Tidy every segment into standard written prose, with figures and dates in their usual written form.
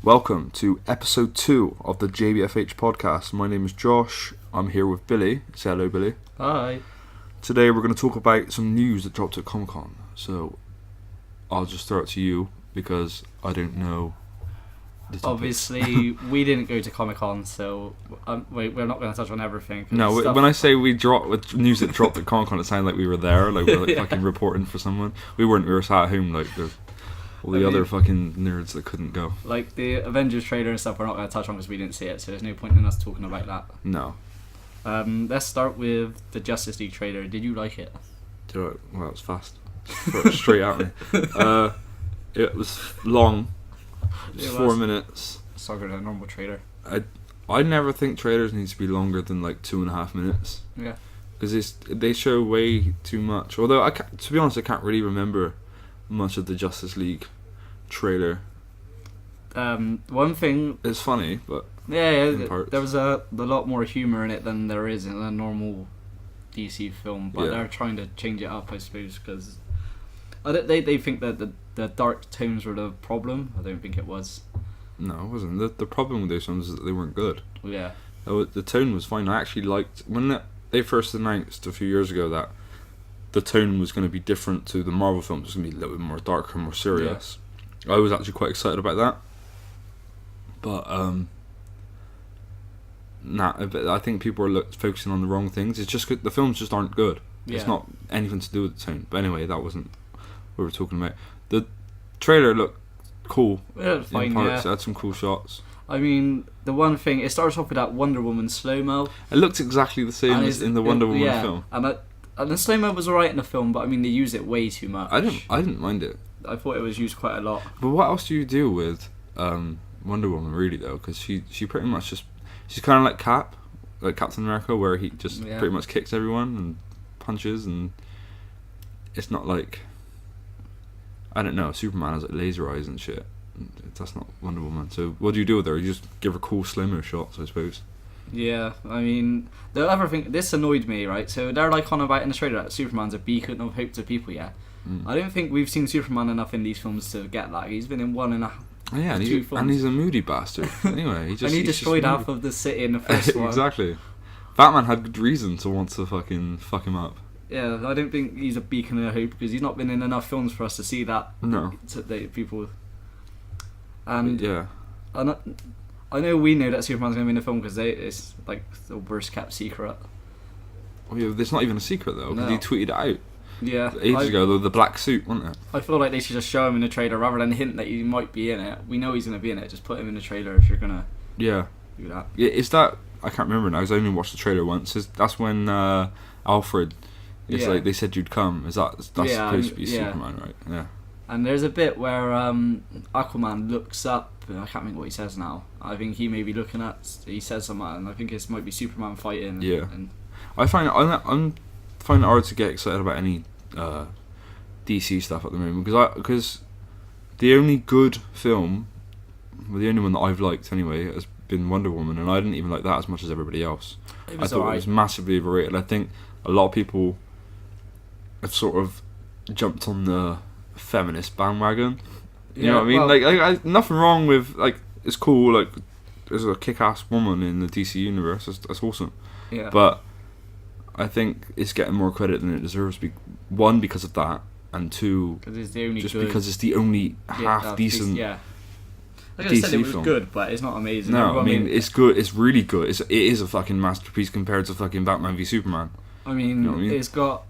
Welcome to episode 2 of the JBFH podcast. My name is Josh. I'm here with Billy. Say hello, Billy. Hi. Today we're going to talk about some news that dropped at Comic Con. So I'll just throw it to you because I don't know the topics. Obviously, we didn't go to Comic Con, so we're not going to touch on everything. No, when I say we dropped with news that dropped at Comic Con, it sounded like we were there, like we were fucking reporting for someone. We weren't. We were sat at home like all the other fucking nerds that couldn't go. Like the Avengers trailer and stuff, we're not going to touch on because we didn't see it, so there's no point in us talking about that. No. Let's start with the Justice League trailer. Did you like it? Well, it was fast. Straight at me. It was long. It was 4 minutes. It's longer than a normal trailer. I never think trailers need to be longer than like 2.5 minutes. Yeah. Because they show way too much. Although, to be honest, I can't really remember much of the Justice League trailer. One thing... It's funny, but... Yeah, there was a lot more humour in it than there is in a normal DC film. But they're trying to change it up, I suppose, because... They think that the dark tones were the problem. I don't think it was. No, it wasn't. The problem with those films is that they weren't good. Yeah. The tone was fine. I actually liked... When they first announced a few years ago that the tone was going to be different to the Marvel films, it was going to be a little bit more darker, more serious. Yeah. I was actually quite excited about that. But, I think people are focusing on the wrong things. It's just the films just aren't good. Yeah. It's not anything to do with the tone. But anyway, that wasn't what we were talking about. The trailer looked cool. Yeah, it was fine, It had some cool shots. I mean, the one thing, it starts off with that Wonder Woman slow-mo. It looked exactly the same as in the Wonder Woman film. And the slow-mo was alright in the film, but I mean, they use it way too much. I didn't mind it. I thought it was used quite a lot. But what else do you do with Wonder Woman, really, though? Because she pretty much just... She's kind of like Captain America, where he just pretty much kicks everyone and punches, and it's not like... I don't know, Superman has like laser eyes and shit. That's not Wonder Woman. So what do you do with her? You just give her cool slow-mo shots, I suppose. Yeah, I mean, the other thing, this annoyed me, right? So they're like on about in the trailer that Superman's a beacon of hope to people, yeah? I don't think we've seen Superman enough in these films to get that. He's been in one and a half. Oh, yeah, and he's a moody bastard. Anyway, he destroyed half of the city in the first one. Exactly. Batman had good reason to want to fucking fuck him up. Yeah, I don't think he's a beacon of hope because he's not been in enough films for us to see that. No. People. And yeah. I know we know that Superman's going to be in the film because it's like the worst kept secret. Well, yeah, it's not even a secret though because he tweeted it out. Yeah. Ages ago, the black suit, wasn't it? I feel like they should just show him in the trailer rather than hint that he might be in it. We know he's going to be in it. Just put him in the trailer if you're going to do that. Yeah, is that... I can't remember now because I only watched the trailer once. That's when Alfred... It's like they said you'd come. That's supposed to be Superman, right? Yeah. And there's a bit where Aquaman looks up. I can't remember what he says now. I think he may be looking at. He says something, and I think it might be Superman fighting. Yeah. I find it hard to get excited about any DC stuff at the moment because the only good film, the only one that I've liked anyway, has been Wonder Woman, and I didn't even like that as much as everybody else. I thought it was massively overrated. I think a lot of people have sort of jumped on the feminist bandwagon. You know what I mean? Like nothing wrong with, like, it's cool, like, there's a kick-ass woman in the DC universe, that's awesome. Yeah. But I think it's getting more credit than it deserves, one, because of that, and two, because it's the only half-decent Like I said, it was good, but it's not amazing. No, I mean, it's good, it's really good. It is a fucking masterpiece compared to fucking Batman v Superman. I mean, you know what I mean? It's got...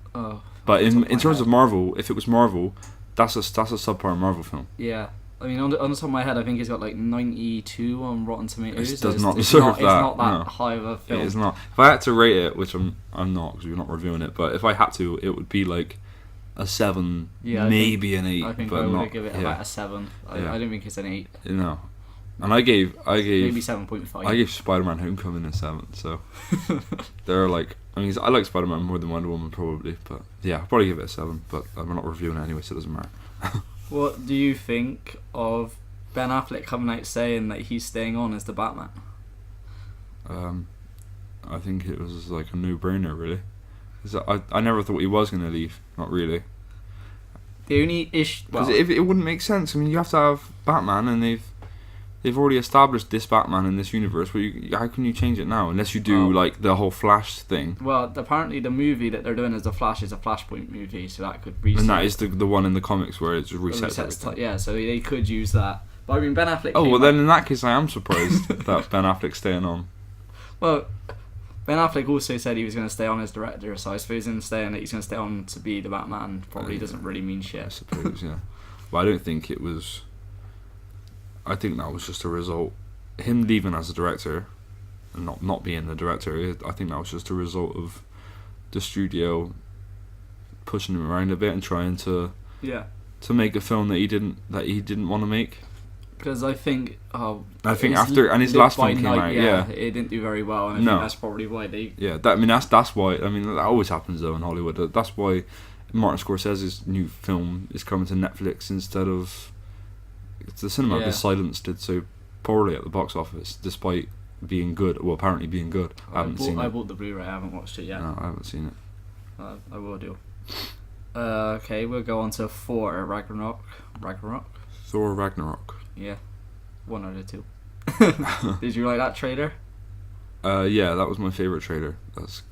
but in terms of Marvel, if it was Marvel, that's a subpar Marvel film. Yeah. I mean, on the top of my head, I think it's got like 92 on Rotten Tomatoes. It does not deserve that. It's not that high of a film. It is not. If I had to rate it, which I'm not because we're not reviewing it, but if I had to, it would be like a 7, maybe an 8. I think but I would not, give it about a 7. I don't think it's an 8. No. And I gave maybe 7.5. I gave Spider-Man Homecoming a 7. So they're like, I mean, I like Spider-Man more than Wonder Woman probably, but yeah, I'll probably give it a 7. But we're not reviewing it anyway, so it doesn't matter. What do you think of Ben Affleck coming out saying that he's staying on as the Batman? I think it was like a no-brainer, really. I never thought he was going to leave. Not really. The only issue... Because it wouldn't make sense. I mean, you have to have Batman, and they've they've already established this Batman in this universe. How can you change it now? Unless you do like the whole Flash thing. Well, apparently the movie that they're doing as the Flash is a Flashpoint movie, so that could reset. And that is the one in the comics where it just resets everything. Yeah, so they could use that. But I mean, Ben Affleck. Oh well, then in that case, I am surprised that Ben Affleck's staying on. Well, Ben Affleck also said he was going to stay on as director, so I suppose him saying that he's going to stay on to be the Batman probably doesn't really mean shit. I suppose, yeah. But I don't think it was. I think that was just a result. Him leaving as a director, and not being the director. I think that was just a result of the studio pushing him around a bit and trying to make a film that he didn't want to make. Because I think after his last film came out, it didn't do very well, and I think that's probably why they. Yeah, that's why. I mean, that always happens though in Hollywood. That's why Martin Scorsese's new film is coming to Netflix instead of the cinema. Because Silence did so poorly at the box office, despite being good. Well, apparently being good. I bought the Blu-ray. I haven't watched it yet. No, I haven't seen it. I will do. Okay, we'll go on to Thor Ragnarok. Thor Ragnarok. Yeah, one out of two. Did you like that trailer? Yeah, that was my favourite trailer. That's.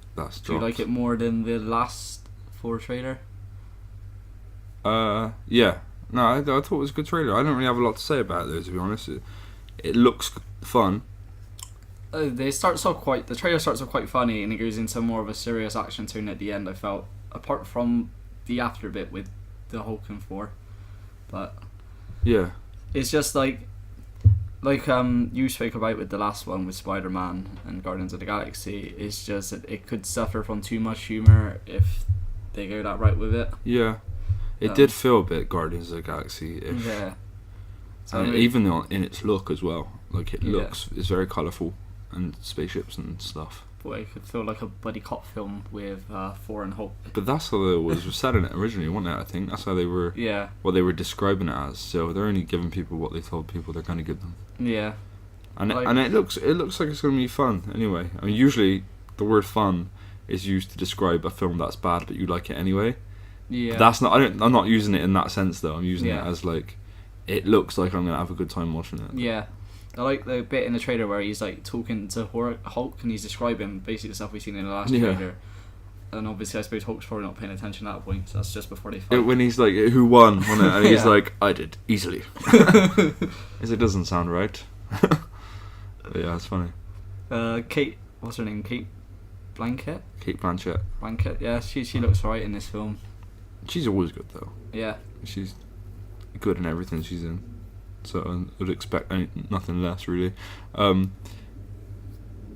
Do you like it more than the last Thor trailer? Yeah. No, I thought it was a good trailer. I don't really have a lot to say about it though, to be honest. It looks fun. The trailer starts off quite funny, and it goes into more of a serious action tone at the end. I felt, apart from the after bit with the Hulk and Thor, but yeah. It's just like you spoke about with the last one with Spider-Man and Guardians of the Galaxy. It's just that it could suffer from too much humour if they go that route with it. Yeah, it did feel a bit Guardians of the Galaxy-ish. Yeah, so and even in its look as well. Like it's very colourful and spaceships and stuff. Boy, it could feel like a buddy cop film with Thor and Hulk. But that's how they was set in it originally, wasn't it? I think that's how they were. Yeah. What they were describing it as. So they're only giving people what they told people they're going to give them. Yeah. And it looks like it's going to be fun. Anyway, I mean, usually the word "fun" is used to describe a film that's bad, but you like it anyway. Yeah. But that's not. I'm not using it in that sense though. I'm using it as like, it looks like I'm going to have a good time watching it. Yeah. I like the bit in the trailer where he's like talking to Hulk and he's describing basically the stuff we've seen in the last trailer. And obviously I suppose Hulk's probably not paying attention at that point, so that's just before they fight. When he's like, who won? Wasn't it? And he's like, I did, easily. As it doesn't sound right. But yeah, it's funny. Kate, what's her name? Kate Blanchett? Kate Blanchett. Blanchett, yeah, she looks right in this film. She's always good though. Yeah. She's good in everything she's in. So I would expect nothing less, really.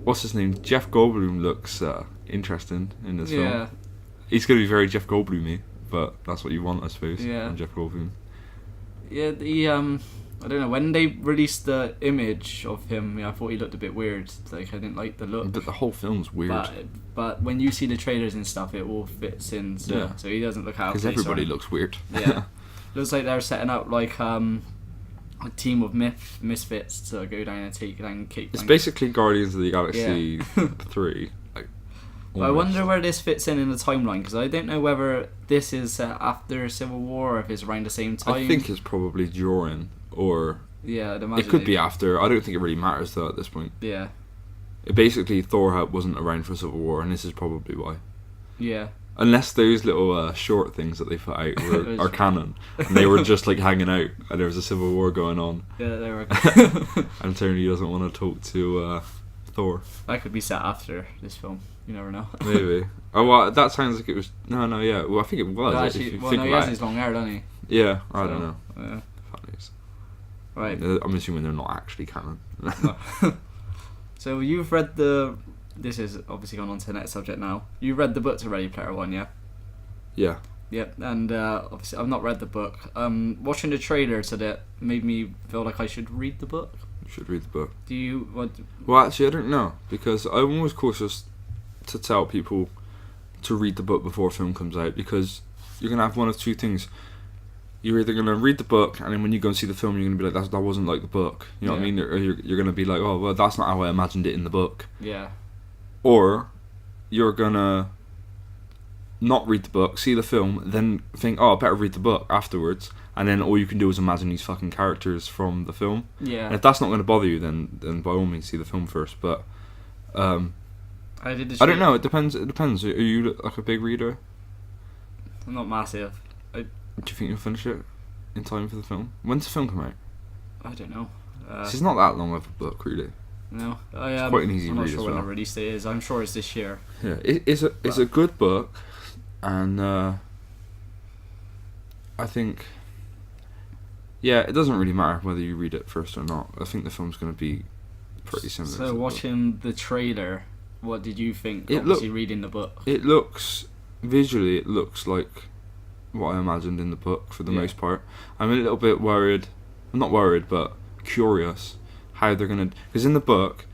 What's his name? Jeff Goldblum looks interesting in this film. He's going to be very Jeff Goldblum-y, but that's what you want, I suppose. Yeah. From Jeff Goldblum. Yeah, I don't know, when they released the image of him, I thought he looked a bit weird. Like, I didn't like the look. But the whole film's weird. But when you see the trailers and stuff, it all fits in. So he doesn't look out of place. Because everybody looks weird. Yeah. Looks like they're setting up like a team of misfits to go down and take down Kate. It's basically Guardians of the Galaxy 3. Like, I wonder where this fits in the timeline, because I don't know whether this is after Civil War or if it's around the same time. I think it's probably during, or I'd imagine it could be after. I don't think it really matters though at this point. Yeah. Basically, Thor wasn't around for Civil War, and this is probably why. Yeah. Unless those little short things that they put out are canon, and they were just like hanging out, and there was a civil war going on. Yeah, they were. And Tony doesn't want to talk to Thor. That could be set after this film. You never know. Maybe. Oh well, that sounds like it was. No, yeah. Well, I think it was. Well, actually, he has his long hair, doesn't he? Yeah, I don't know. Yeah. Funnies. Right. I'm assuming they're not actually canon. So you've read the. This is obviously gone on to the next subject now. You read the book to Ready Player One, yeah? Yeah. Yep, and obviously I've not read the book. Watching the trailer to that made me feel like I should read the book. You should read the book. Do you want? Well, actually, I don't know, because I'm always cautious to tell people to read the book before a film comes out, because you're gonna have one of two things. You're either gonna read the book, and then when you go and see the film, you're gonna be like, that wasn't like the book. You know what I mean? Or you're gonna be like, oh well, that's not how I imagined it in the book. Yeah. Or you're gonna not read the book, see the film, then think, oh, I better read the book afterwards, and then all you can do is imagine these fucking characters from the film. Yeah. And if that's not going to bother you, then by all means see the film first. But I don't know. It depends. It depends. Are you like a big reader? I'm not massive. Do you think you'll finish it in time for the film? When's the film come out? I don't know. It's not that long of a book, really. No, it's quite an easy I'm not read sure as when well. the release date is. I'm sure it's this year. Yeah, it's a good book, and I think, yeah, it doesn't really matter whether you read it first or not. I think the film's going to be pretty similar. So watching the trailer, what did you think? Reading the book, it looks visually, it looks like what I imagined in the book for the most part. I'm a little bit worried, not worried, but curious how they're gonna, because in the book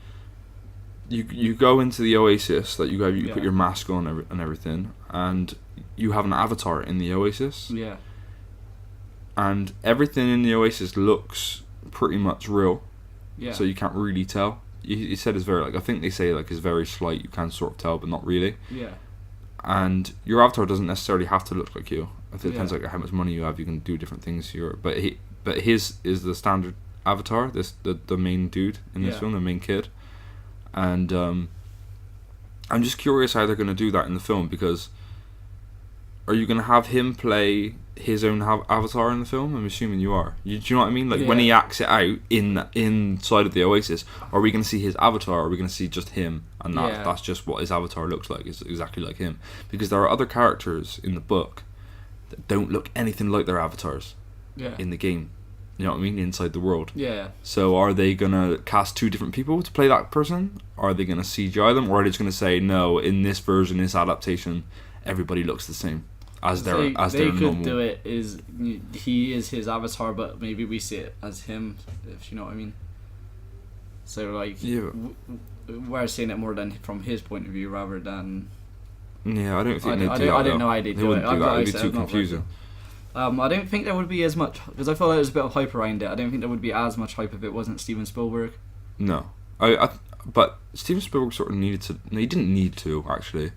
you go into the oasis, that you put your mask on and everything, and you have an avatar in the oasis, and everything in the oasis looks pretty much real, so you can't really tell. He said it's very, like, I think they say like it's very slight, you can sort of tell but not really, and your avatar doesn't necessarily have to look like you. I think it depends like how much money you have, you can do different things here, but his is the standard avatar, the main dude in this film, the main kid, and I'm just curious how they're going to do that in the film, because are you going to have him play his own avatar in the film? I'm assuming you are. Do you know what I mean? Like when he acts it out inside of the oasis, are we going to see his avatar, or are we going to see just him, and that's just what his avatar looks like, it's exactly like him? Because there are other characters in the book that don't look anything like their avatars in the game. You know what I mean? Inside the world. Yeah. So are they going to cast two different people to play that person? Are they going to CGI them? Or are they just going to say, no, in this version, this adaptation, everybody looks the same as their normal? They could do it, he is his avatar, but maybe we see it as him, if you know what I mean. So, like, we're seeing it more than from his point of view rather than... Yeah, I don't think they'd do that. I don't know how they'd do it. It would be too confusing. I don't think there would be as much, because I feel like there's a bit of hype around it. I don't think there would be as much hype if it wasn't Steven Spielberg. No, but Steven Spielberg sort of needed to. No, he didn't need to, actually.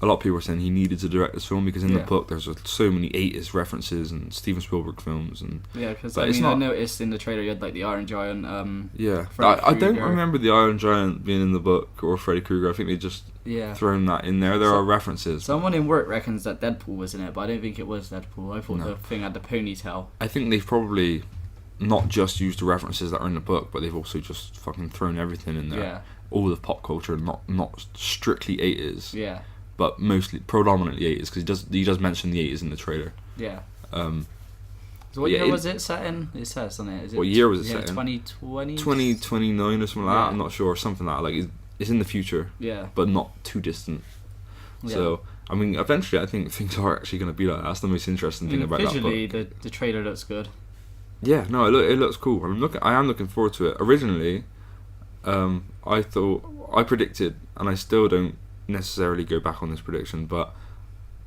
A lot of people are saying he needed to direct this film, because in the book there's so many 80s references and Steven Spielberg films, and because I noticed in the trailer you had like the Iron Giant. I don't remember the Iron Giant being in the book, or Freddy Krueger. I think they just thrown that in there. There are references. Someone in work reckons that Deadpool was in it, but I don't think it was Deadpool. I thought the thing had the ponytail. I think they've probably not just used the references that are in the book, but they've also just fucking thrown everything in there. Yeah. All the pop culture, not strictly 80s. Yeah. But predominantly 80s, because he does mention the 80s in the trailer. Yeah. So what year was it set in? It says on it. What year was it set in? 2020? 2029 or something like that. I'm not sure. Something like that. Like, it's in the future. Yeah. But not too distant. Yeah. So, I mean, eventually I think things are actually going to be like that. That's the most interesting thing about that book. Visually, the trailer looks good. Yeah, no, it looks cool. I am looking forward to it. Originally, I predicted, and I still don't necessarily go back on this prediction, but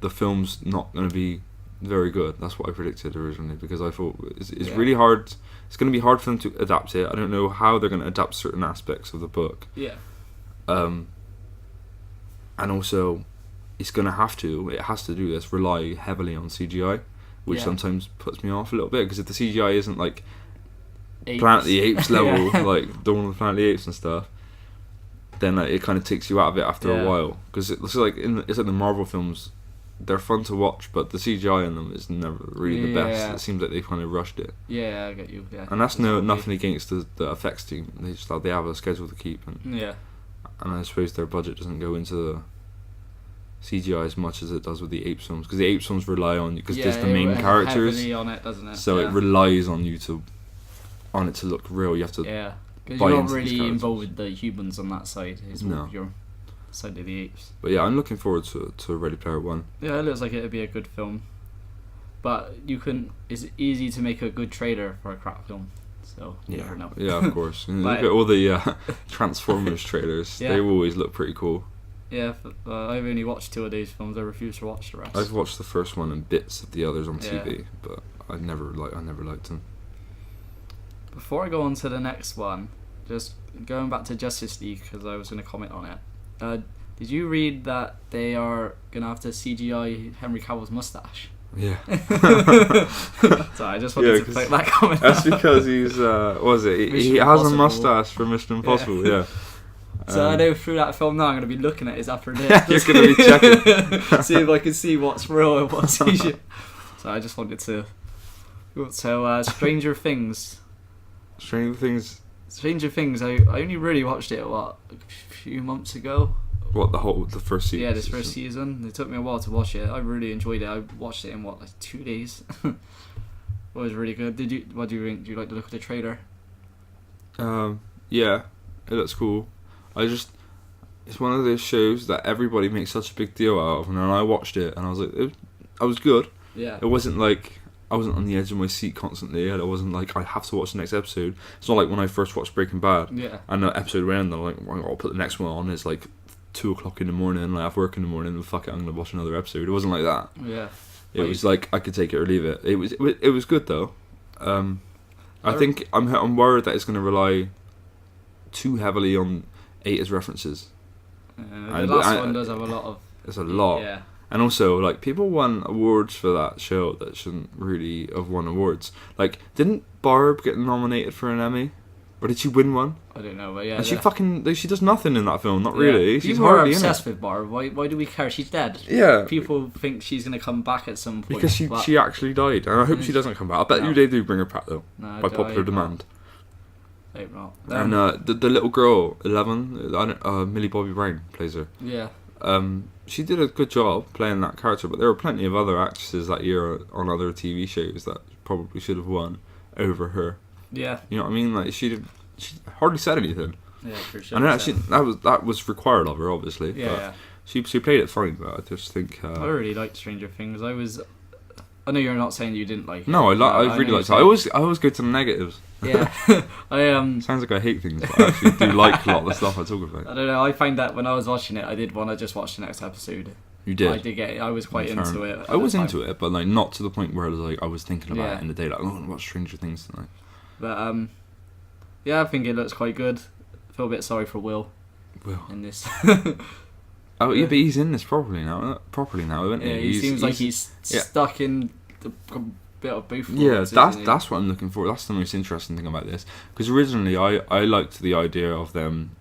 the film's not going to be very good. That's what I predicted originally, because I thought it's really hard. It's going to be hard for them to adapt it. I don't know how they're going to adapt certain aspects of the book. Yeah. And also, it has to do this, rely heavily on CGI, which sometimes puts me off a little bit, because if the CGI isn't like Planet of the Apes level, like Dawn of the Planet of the Apes and stuff, then it kind of takes you out of it after a while, because it's like the Marvel films, they're fun to watch, but the CGI in them is never really the best. It seems like they kind of rushed it. Yeah, I get you. Yeah, and that's nothing against the effects team. They have a schedule to keep, and I suppose their budget doesn't go into the CGI as much as it does with the Apes films, because the Apes films rely on you, because there's the main characters. Heavily on it, doesn't it? So it relies on you on it to look real. You have to. Yeah. Because you're not really involved with the humans on that side. It's more your side of the apes. But yeah, I'm looking forward to Ready Player One. Yeah, it looks like it'd be a good film. But it's easy to make a good trailer for a crap film. So you never know. Yeah, of course. Look at all the Transformers trailers. They always look pretty cool. Yeah, I've only watched 2 of these films. I refuse to watch the rest. I've watched the first one and bits of the others on TV, but I never liked them. Before I go on to the next one, just going back to Justice League, because I was going to comment on it. Did you read that they are gonna have to CGI Henry Cavill's mustache? Yeah. So I just wanted to click that comment. That's because he's he has a mustache for Mission Impossible. Yeah. So I know through that film now I'm going to be looking at his upper lip. You're going to be checking. See if I can see what's real and what's CGI. So I just wanted to. So Stranger Things. Stranger Things. I only really watched it a few months ago. What, the first season? Yeah, this first season. It took me a while to watch it. I really enjoyed it. I watched it in 2 days. It was really good. What do you think? Do you like the look of the trailer? Yeah, it looks cool. It's one of those shows that everybody makes such a big deal out of, and then I watched it and I was like, I was good. Yeah. It wasn't like I wasn't on the edge of my seat constantly, and it wasn't like I have to watch the next episode. It's not like when I first watched Breaking Bad. Yeah. And the episode went, and I'm like, well, I'll put the next one on. It's like 2:00 in the morning, and I have work in the morning, and fuck it, I'm gonna watch another episode. It wasn't like that. Yeah. It was like I could take it or leave it. It was good though. I think I'm worried that it's gonna rely too heavily on 80s references. The last one does have a lot of. There's a lot. Yeah. And also, like, people won awards for that show that shouldn't really have won awards. Like, didn't Barb get nominated for an Emmy? Or did she win one? I don't know, but yeah. And she does nothing in that film, not really. Yeah. She's People are hardly obsessed in it. with Barb. Why do we care? She's dead. Yeah. People think she's going to come back at some point. Because she actually died. And I hope she doesn't come back. I bet you they do bring her back, though. No, by popular demand. I hope not. And the little girl, 11, Millie Bobby Brown plays her. Yeah. She did a good job playing that character, but there were plenty of other actresses that year on other TV shows that probably should have won over her. Yeah. You know what I mean? Like she hardly said anything. Yeah, for sure. And actually, that was required of her, obviously. Yeah. But she played it fine, but I just think. I really liked Stranger Things. I know you're not saying you didn't like it. No, I really liked it. I always go to the negatives. Yeah. Sounds like I hate things, but I actually do like a lot of the stuff I talk about. I don't know. I find that when I was watching it, I did want to just watch the next episode. You did. I did get it. I was quite into it. I was into it, but like not to the point where I was thinking about it in the day. Like, I want to watch Stranger Things tonight. But yeah, I think it looks quite good. I feel a bit sorry for Will. In this. Oh yeah, but he's in this properly now, isn't he? Yeah, he seems like he's stuck in the bit of both worlds. Yeah, that's what I'm looking for. That's the most interesting thing about this. Because originally I liked the idea of them,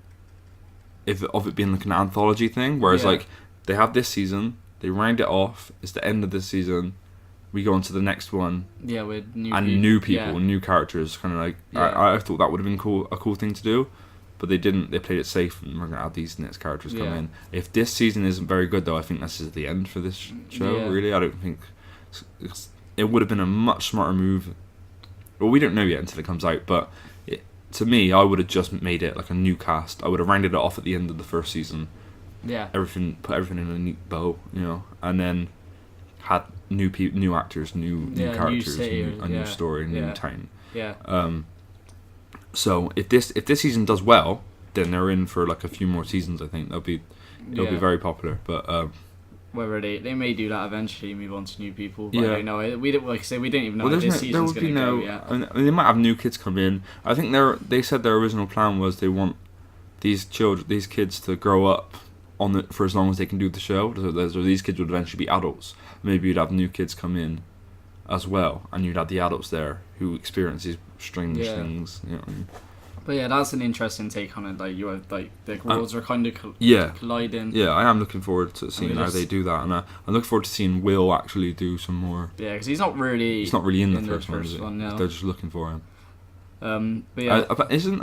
of it being like an anthology thing, whereas like they have this season, they round it off, it's the end of this season, we go on to the next one. Yeah, with new people, new characters, kind of like I thought that would have been a cool thing to do. But they didn't. They played it safe, and we're going to have these next characters come in. If this season isn't very good, though, I think this is the end for this show, really. I don't think... It would have been a much smarter move. Well, we don't know yet until it comes out, but to me, I would have just made it like a new cast. I would have rounded it off at the end of the first season. Yeah. Put everything in a neat bow, and then had new actors, new characters, a new story, new town. Yeah. So if this season does well, then they're in for like a few more seasons. I think they'll be very popular. But whether they may do that eventually, move on to new people. But I don't know. We don't, like I say, we don't even know how this season's going to go yet. I mean, they might have new kids come in. I think they said their original plan was they want these kids to grow up for as long as they can do the show. So these kids would eventually be adults. Maybe you'd have new kids come in as well, and you'd have the adults there who experience these strange things. You know what I mean? But yeah, that's an interesting take on it. Like you have like the worlds are kind of colliding. Yeah, I am looking forward to seeing how they do that, and I'm looking forward to seeing Will actually do some more. Yeah, because he's not really in the first one. Is it? No. They're just looking for him. But yeah, isn't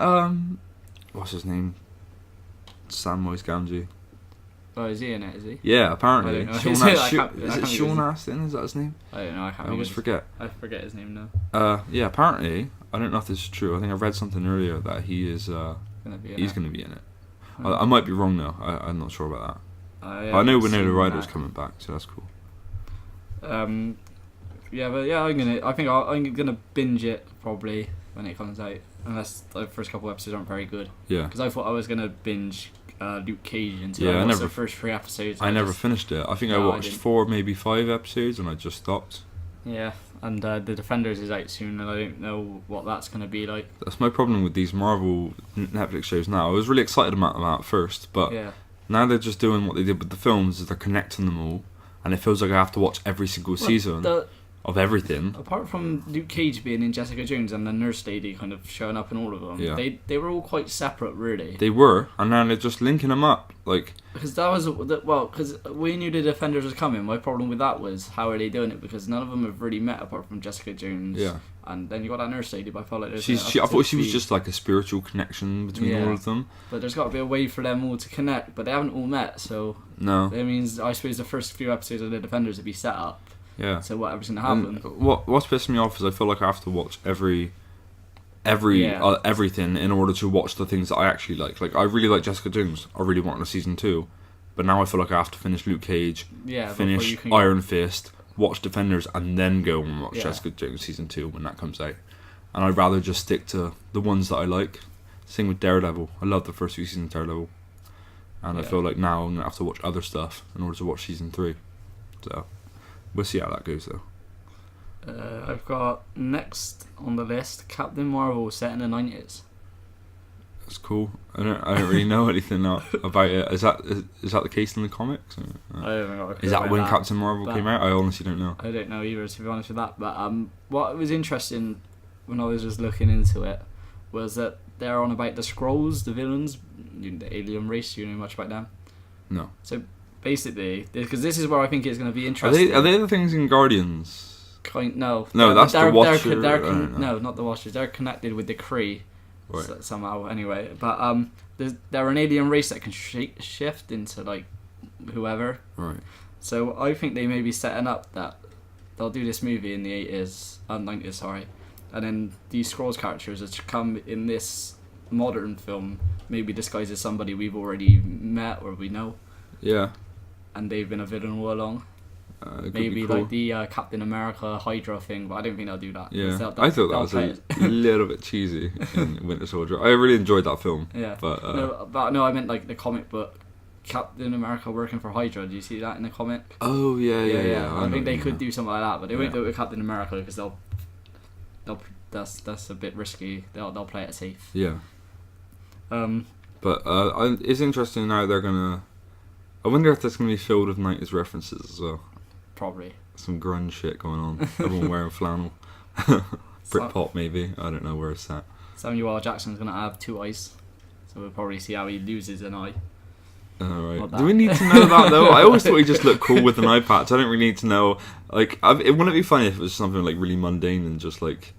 what's his name? Samwise Gamgee. Oh, is he in it? Is he? Yeah, apparently. Is it Sean Astin? Is that his name? I don't know. I always forget. I forget his name now. Yeah, apparently. I don't know if this is true. I think I read something earlier that he is. He's going to be in it. I might be wrong though. I'm not sure about that. I know Winona Ryder's coming back, so that's cool. Yeah, but yeah, I think I'm gonna binge it probably when it comes out, unless the first couple episodes aren't very good. Yeah. Because I thought I was gonna binge Luke Cage until I watched the first 3 episodes. I never finished it. I think I watched 4, maybe 5 episodes, and I just stopped. Yeah, and The Defenders is out soon, and I don't know what that's going to be like. That's my problem with these Marvel Netflix shows now. I was really excited about them at first, but Now they're just doing what they did with the films, is they're connecting them all, and it feels like I have to watch every single season of everything. Apart from Luke Cage being in Jessica Jones and the nurse lady kind of showing up in all of them, they were all quite separate, really. They were, and now they're just linking them up, like. Because that was because we knew the Defenders was coming. My problem with that was how are they doing it? Because none of them have really met apart from Jessica Jones. Yeah. And then you got that nurse lady, but I felt like I thought she was just like a spiritual connection between all of them. But there's got to be a way for them all to connect, but they haven't all met, so no. That means I suppose the first few episodes of the Defenders would be set up. Yeah. So whatever's gonna happen. And what's pissing me off is I feel like I have to watch everything in order to watch the things that I actually like. Like I really like Jessica Jones. I really want a season 2, but now I feel like I have to finish Luke Cage, finish Iron Fist, watch Defenders, and then go and watch Jessica Jones season 2 when that comes out. And I'd rather just stick to the ones that I like. Same with Daredevil. I love the first few seasons of Daredevil, and I feel like now I'm gonna have to watch other stuff in order to watch season 3. So we'll see how that goes though. I've got next on the list Captain Marvel set in the 90s. That's cool. I don't really know anything about it. Is that the case in the comics? I haven't got a clue. Is that when Captain Marvel came out? I honestly don't know. I don't know either, to be honest with that. But what was interesting when I was just looking into it was that they're on about the Skrulls, the villains, the alien race. Do you know much about them? No. So basically, because this is where I think it's going to be interesting. Are they the things in Guardians? No, that's the Watcher. No, not the Watchers. They're connected with the Kree. Right. Somehow, anyway. But they're an alien race that can shift into like whoever. Right. So I think they may be setting up that they'll do this movie in the 90s, sorry, and then these Skrulls characters are to come in this modern film, maybe disguised as somebody we've already met or we know. Yeah. And they've been a villain all along. Maybe cool. Like the Captain America Hydra thing, but I don't think they'll do that. Yeah, I thought that was a little bit cheesy in Winter Soldier. I really enjoyed that film. Yeah, but no, I meant like the comic book Captain America working for Hydra. Do you see that in the comic? Oh yeah. I think they could do something like that, but they won't do it with Captain America because that's a bit risky. They'll play it safe. Yeah. But it's interesting now they're gonna. I wonder if that's gonna be filled with 90s references as well. Probably. Some grunge shit going on. Everyone wearing flannel. Britpop maybe. I don't know where it's at. Samuel L. Jackson's gonna have 2 eyes, so we'll probably see how he loses an eye. Alright. Do we need to know that though? I always thought he just looked cool with an eye patch. I don't really need to know. Like, it wouldn't be funny if it was something like really mundane and just like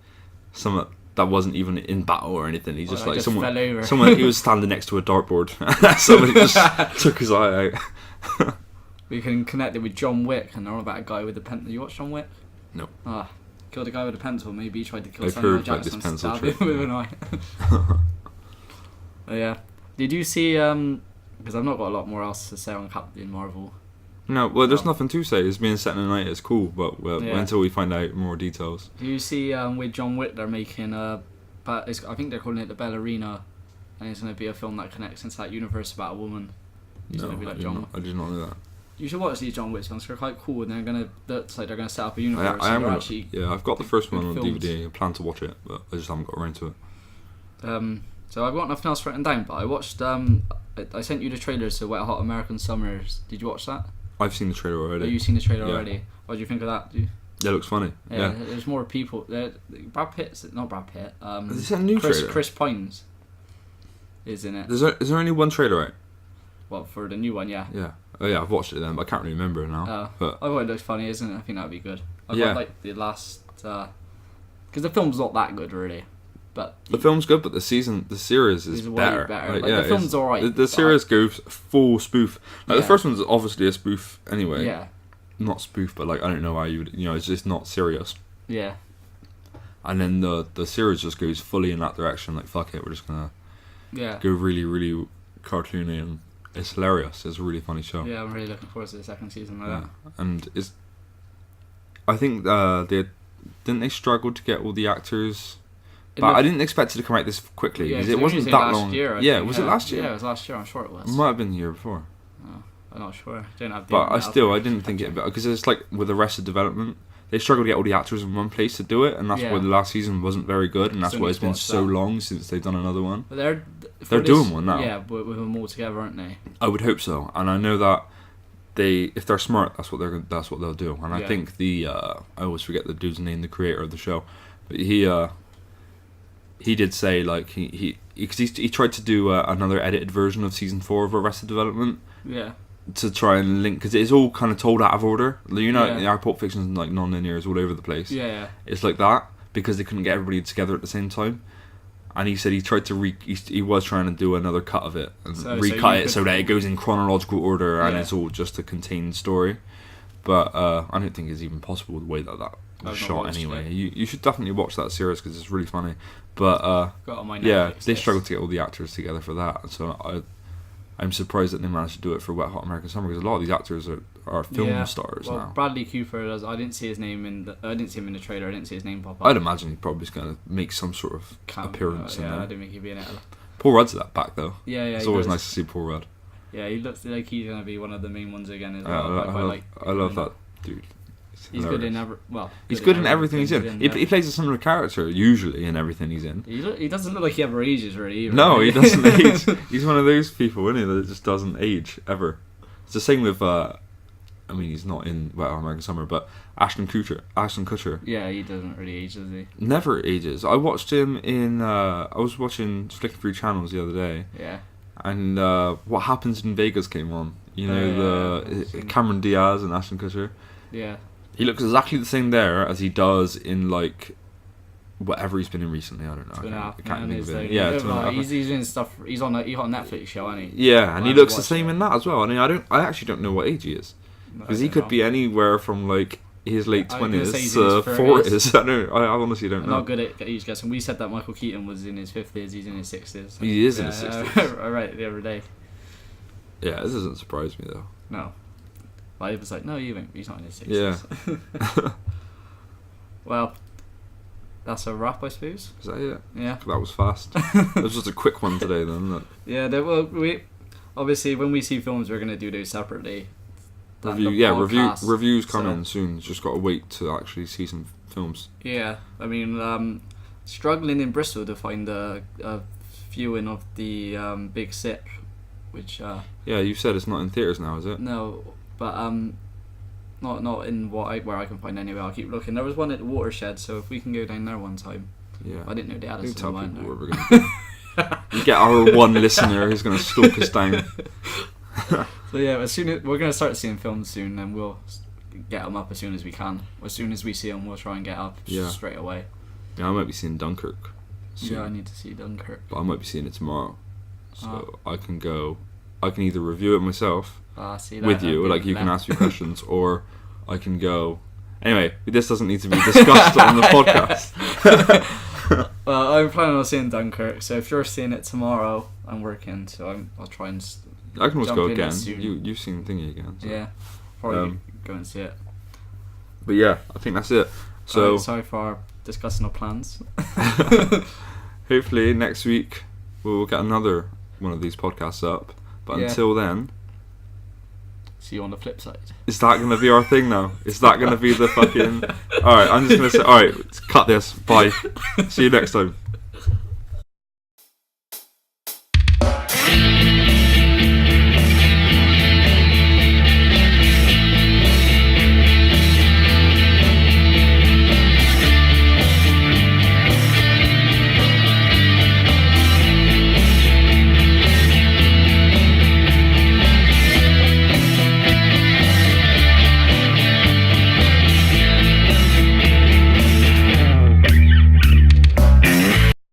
some that wasn't even in battle or anything. He's just like just someone. Fell over. Someone he was standing next to a dartboard. Somebody just took his eye out. We can connect it with John Wick, and they're all about a guy with a pencil. You watch John Wick? No. Killed a guy with a pencil. Maybe he tried to kill I've Samuel heard about this Jackson, pencil stab trick. him with an eye. Yeah. Did you see? Because I've not got a lot more else to say on Captain Marvel. No, well, there's nothing to say. It's being set in the night. It's cool, but until we find out more details. Do you see with John Wick they're making I think they're calling it the Ballerina, and it's going to be a film that connects into that universe about a woman. No, be like I did not know that. You should watch these John Wick films. They're quite cool, and they're gonna set up a universe. I've got the first one on films. DVD. I plan to watch it, but I just haven't got around to it. So I've got nothing else written down, but I watched. I sent you the trailers to Wet Hot American Summers. Did you watch that? I've seen the trailer already. Oh, you've seen the trailer already. What do you think of that? Yeah, it looks funny. Yeah. There's more people. Brad Pitt's not Brad Pitt. Is this a new trailer? Chris Pines is in it. Is there only one trailer out? Well, for the new one, yeah. Yeah. Oh yeah, I've watched it then, but I can't really remember it now. But I thought it looks funny, isn't it? I think that'd be good. I quite like the last, because the film's not that good really, but the film's good, but the series is better. Like, the film's alright. The series goes full spoof. Like the first one's obviously a spoof anyway. Yeah. Not spoof, but like I don't know how you would. It's just not serious. Yeah. And then the series just goes fully in that direction. Like fuck it, we're just gonna go really really cartoony, and it's hilarious. It's a really funny show. Yeah, I'm really looking forward to the second season of that. And I think they didn't struggle to get all the actors. But I didn't expect it to come out this quickly because it wasn't that long. Was it last year? Yeah, it was last year. I'm sure it was. It might have been the year before. I'm not sure. I don't have. But I didn't think it because it's like with Arrested Development. they struggled to get all the actors in one place to do it, and that's why the last season wasn't very good, and that's why it's been so long since they've done another one. But they're doing one now. Yeah, with them all together, aren't they? I would hope so, and I know that if they're smart, that's what they'll do. And I think I always forget the dude's name, the creator of the show, but he did say like he tried to do another edited version of season 4 of Arrested Development. Yeah. To try and link, because it's all kind of told out of order. Our Pulp Fiction's like non-linear, is all over the place. Yeah. It's like that because they couldn't get everybody together at the same time. And he said he tried to he was trying to do another cut of it and recut it so that it goes in chronological order and it's all just a contained story. But I don't think it's even possible the way that was shot anyway. You should definitely watch that series because it's really funny. But they struggled to get all the actors together for that. So I'm surprised that they managed to do it for Wet Hot American Summer, because a lot of these actors are film stars now. Bradley Cooper, I didn't see his name I didn't see him in the trailer. I didn't see his name pop up. I'd imagine he probably is going to make some sort of appearance in there. I didn't think he'd be in it. Paul Rudd's at that back though. Yeah. It's always nice to see Paul Rudd. Yeah, he looks like he's going to be one of the main ones again as well. I love that dude. He's good in he's good in everything he's in. He plays a similar character usually in everything he's in. He doesn't look like he ever ages, really. Either, no, he doesn't age. He's one of those people, isn't he, that just doesn't age ever. It's the same with. He's not in Wet Hot American Summer, but Ashton Kutcher. Yeah, he doesn't really age, does he? Never ages. I watched him in. I was flicking through channels the other day. Yeah. And What Happens in Vegas came on. Cameron Diaz and Ashton Kutcher. Yeah. He looks exactly the same there as he does in like whatever he's been in recently. I don't know. I can't think of it. Yeah, he's in stuff. He's on a Netflix show, isn't he? Yeah, and he looks the same in that as well. I mean, I actually don't know what age he is, because he could be anywhere from like his late 20s to 40s. I honestly don't know. I'm not good at age guessing. We said that Michael Keaton was in his 50s. He's in his 60s. He is in his 60s. I read it the other day. Yeah, this doesn't surprise me though. No. I was like, no, you won't. He's not in his 60s. Yeah. Well, that's a wrap, I suppose. Is that it? Yeah. That was fast. It was just a quick one today, then. Yeah. We obviously when we see films, we're gonna do those separately. Reviews coming soon. Just got to wait to actually see some films. Yeah, I mean, struggling in Bristol to find a viewing of the Big Sip, which. Yeah, you said it's not in theaters now, is it? No. But not in where I can find anyway. I'll keep looking. There was one at the Watershed, so if we can go down there one time. Yeah. I didn't know they had a cinema in there. Where we're gonna we get our one listener who's going to stalk us down. So yeah, as soon as we're going to start seeing films soon, and we'll get them up as soon as we can. As soon as we see them, we'll try and get up straight away. Yeah, I might be seeing Dunkirk soon. Yeah, I need to see Dunkirk. But I might be seeing it tomorrow, so I can go. I can either review it myself. With you, like you can ask me questions, or I can go. Anyway, this doesn't need to be discussed on the podcast. Well, I'm planning on seeing Dunkirk, so if you're seeing it tomorrow, I'm working, so I'll try and. I can always go again. You've seen Thingy again. So. Yeah, probably go and see it. But yeah, I think that's it. So sorry for discussing our plans. Hopefully next week we'll get another one of these podcasts up. But until then. See you on the flip side. Is that going to be our thing now? Is that going to be the fucking... Alright, I'm just going to say... Alright, cut this. Bye. See you next time.